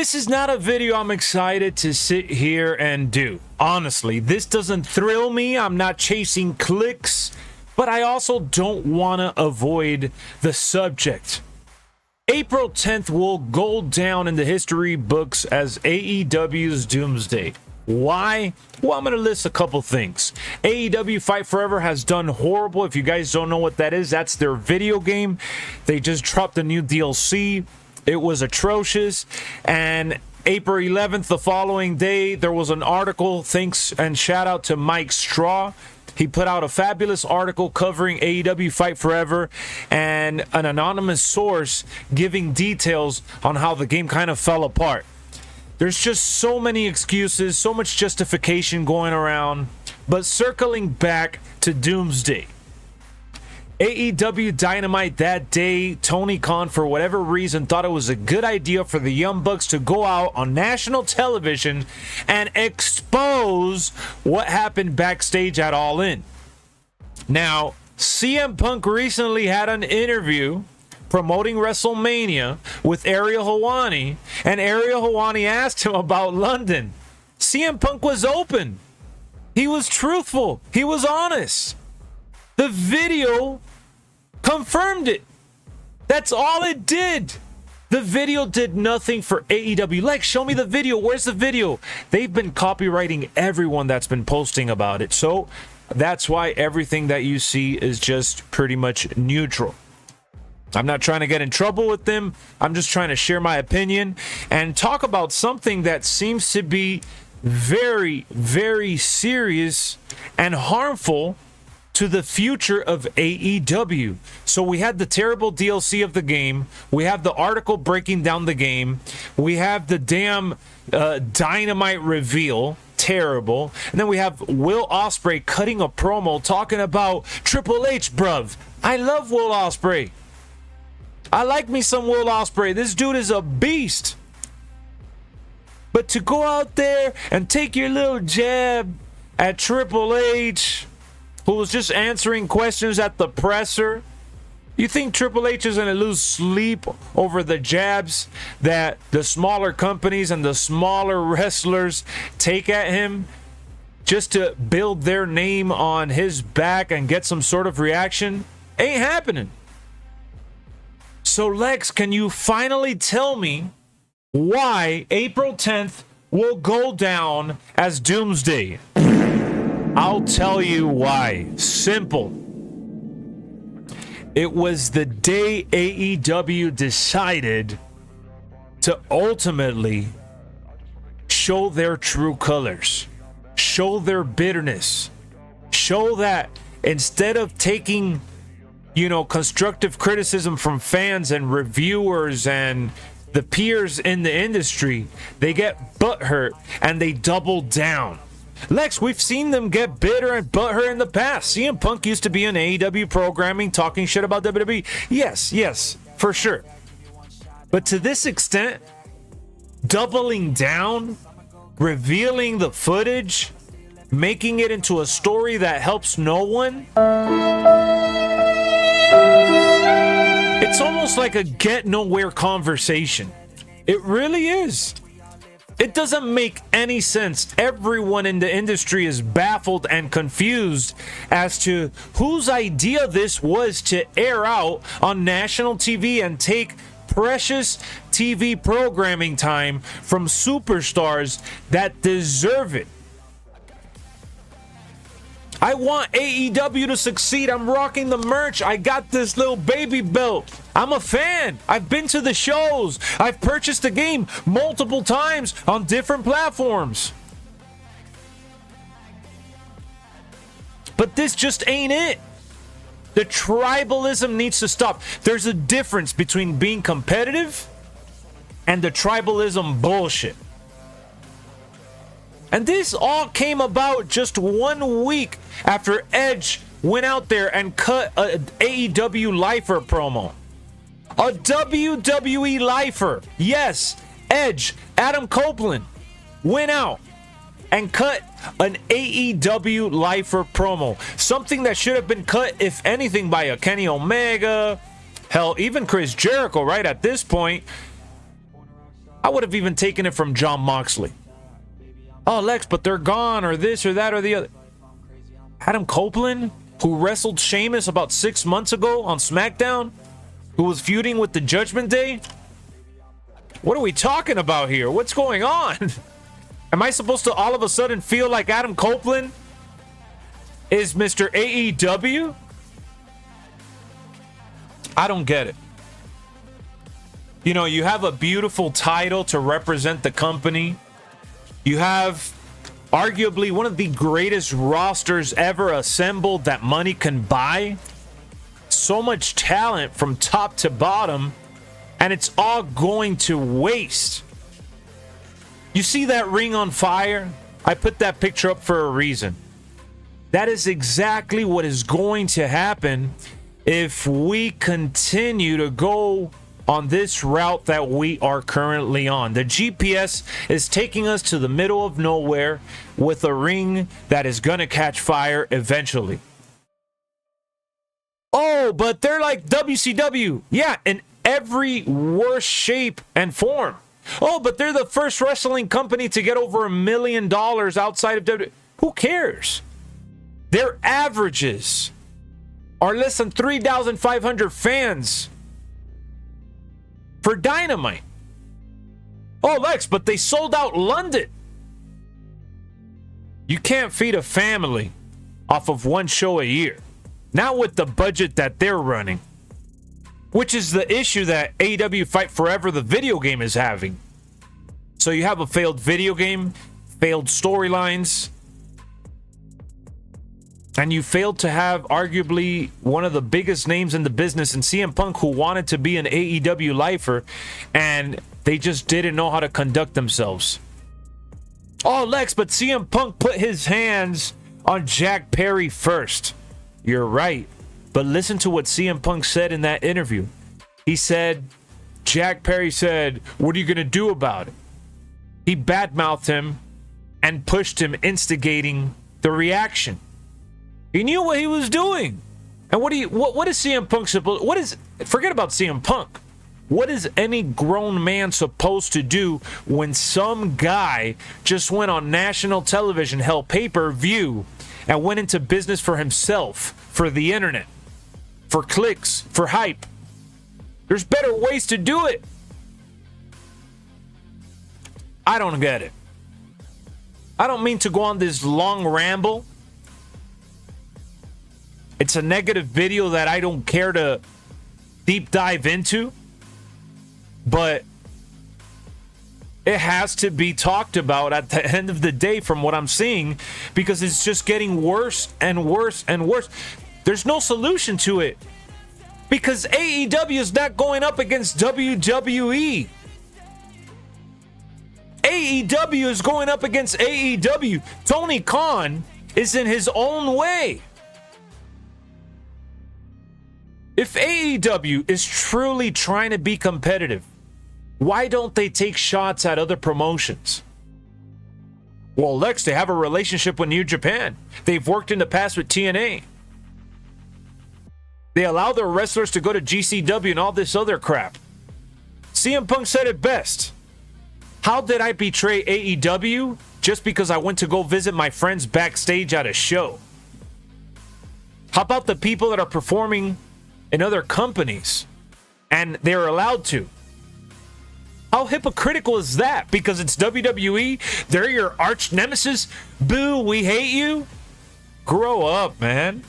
This is not a video I'm excited to sit here and do. Honestly, this doesn't thrill me. I'm not chasing clicks, but I also don't want to avoid the subject. April 10th will go down in the history books as AEW's Doomsday. Why? Well, I'm going to list a couple things. AEW Fight Forever has done horrible. If you guys don't know what that is, that's their video game. They just dropped a new DLC. It was atrocious. And April 11th, the following day, there was an article. Thanks and shout out to Mike Straw. He put out a fabulous article covering AEW Fight Forever and an anonymous source giving details on how the game kind of fell apart. There's just so many excuses, so much justification going around. But circling back to Doomsday. AEW Dynamite that day, Tony Khan, for whatever reason, thought it was a good idea for the Young Bucks to go out on national television and expose what happened backstage at All In. Now, CM Punk recently had an interview promoting WrestleMania with Ariel Helwani, and Ariel Helwani asked him about London. CM Punk was open. He was truthful. He was honest. The video confirmed it. That's all it did. The video did nothing for AEW. Lex, show me the video. Where's the video? They've been copywriting everyone that's been posting about it. So that's why everything that you see is just pretty much neutral. I'm not trying to get in trouble with them. I'm just trying to share my opinion and talk about something that seems to be very, very serious and harmful to the future of AEW. So we had the terrible DLC of the game. We have the article breaking down the game. We have the damn Dynamite reveal. Terrible. And then we have Will Ospreay cutting a promo talking about Triple H, bruv. I love Will Ospreay. I like me some Will Ospreay. This dude is a beast. But to go out there and take your little jab at Triple H, who was just answering questions at the presser, you think Triple H is going to lose sleep over the jabs that the smaller companies and the smaller wrestlers take at him just to build their name on his back and get some sort of reaction? Ain't happening. So Lex, can you finally tell me why April 10th will go down as Doomsday? I'll tell you why. Simple. It was the day AEW decided to ultimately show their true colors, show their bitterness, show that instead of taking, constructive criticism from fans and reviewers and the peers in the industry, they get butthurt and they double down. Lex, we've seen them get bitter and butthurt in the past. CM Punk used to be in AEW programming talking shit about WWE. Yes, for sure. But to this extent, doubling down, revealing the footage, making it into a story that helps no one, it's almost like a get nowhere conversation. It really is. It doesn't make any sense. Everyone in the industry is baffled and confused as to whose idea this was to air out on national TV and take precious TV programming time from superstars that deserve it. I want AEW to succeed. I'm rocking the merch. I got this little baby belt. I'm a fan. I've been to the shows. I've purchased the game multiple times on different platforms. But this just ain't it. The tribalism needs to stop. There's a difference between being competitive and the tribalism bullshit. And this all came about just 1 week after Edge went out there and cut a AEW Lifer promo. A WWE Lifer. Yes, Edge, Adam Copeland, went out and cut an AEW Lifer promo. Something that should have been cut, if anything, by a Kenny Omega. Hell, even Chris Jericho, right at this point. I would have even taken it from John Moxley. Oh, Lex, but they're gone, or this, or that, or the other. Adam Copeland, who wrestled Sheamus about 6 months ago on SmackDown, who was feuding with the Judgment Day. What are we talking about here? What's going on? Am I supposed to all of a sudden feel like Adam Copeland is Mr. AEW? I don't get it. You know, you have a beautiful title to represent the company. You have arguably one of the greatest rosters ever assembled that money can buy. So much talent from top to bottom, and it's all going to waste. You see that ring on fire? I put that picture up for a reason. That is exactly what is going to happen if we continue to go on this route that we are currently on. The GPS is taking us to the middle of nowhere with a ring that is going to catch fire eventually. Oh, but they're like WCW. Yeah, in every worst shape and form. Oh, but they're the first wrestling company to get over $1 million outside of WWE. Who cares? Their averages are less than 3,500 fans for Dynamite. Oh, Lex, but they sold out London. You can't feed a family off of one show a year. Not with the budget that they're running. Which is the issue that AEW Fight Forever, the video game, is having. So you have a failed video game, failed storylines, and you failed to have arguably one of the biggest names in the business in CM Punk, who wanted to be an AEW lifer, and they just didn't know how to conduct themselves. Oh, Lex, but CM Punk put his hands on Jack Perry first. You're right. But listen to what CM Punk said in that interview. He said, Jack Perry said, "What are you going to do about it?" He badmouthed him and pushed him, instigating the reaction. He knew what he was doing. And what is CM Punk supposed? Forget about CM Punk. What is any grown man supposed to do when some guy just went on national television, held pay-per-view, and went into business for himself, for the internet, for clicks, for hype? There's better ways to do it. I don't get it. I don't mean to go on this long ramble. It's a negative video that I don't care to deep dive into, but it has to be talked about at the end of the day from what I'm seeing, because it's just getting worse and worse and worse. There's no solution to it because AEW is not going up against WWE. AEW is going up against AEW. Tony Khan is in his own way. If AEW is truly trying to be competitive, why don't they take shots at other promotions? Well, Lex, they have a relationship with New Japan. They've worked in the past with TNA. They allow their wrestlers to go to GCW and all this other crap. CM Punk said it best. How did I betray AEW just because I went to go visit my friends backstage at a show? How about the people that are performing in other companies and they're allowed to? How hypocritical is that? Because it's WWE, they're your arch nemesis. Boo, we hate you. Grow up, man.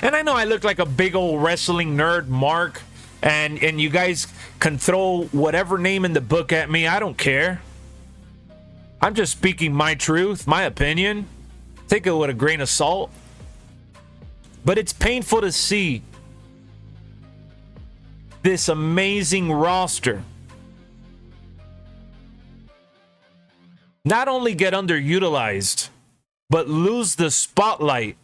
And I know I look like a big old wrestling nerd, Mark, and you guys can throw whatever name in the book at me. I don't care. I'm just speaking my truth, my opinion. Take it with a grain of salt. But it's painful to see this amazing roster not only get underutilized, but lose the spotlight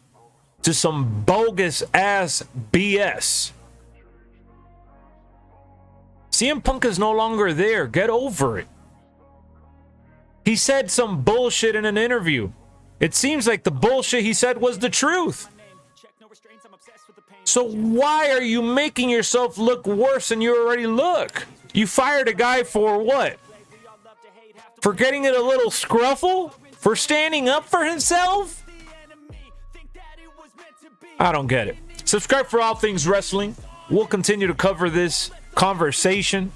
to some bogus ass BS. CM Punk is no longer there. Get over it. He said some bullshit in an interview. It seems like the bullshit he said was the truth. So why are you making yourself look worse than you already look? You fired a guy for what? For getting it a little scruffle? For standing up for himself? I don't get it. Subscribe for all things wrestling. We'll continue to cover this conversation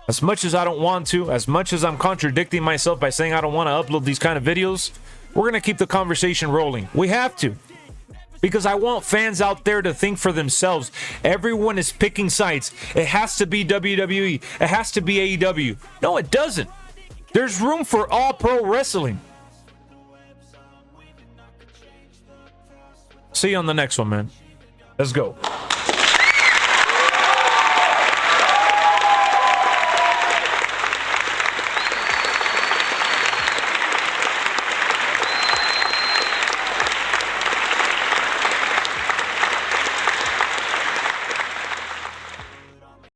as much as I don't want to, as much as I'm contradicting myself by saying I don't want to upload these kind of videos. We're going to keep the conversation rolling. We have to. Because I want fans out there to think for themselves. Everyone is picking sides. It has to be WWE. It has to be AEW. No, it doesn't. There's room for all pro wrestling. See you on the next one, man. Let's go.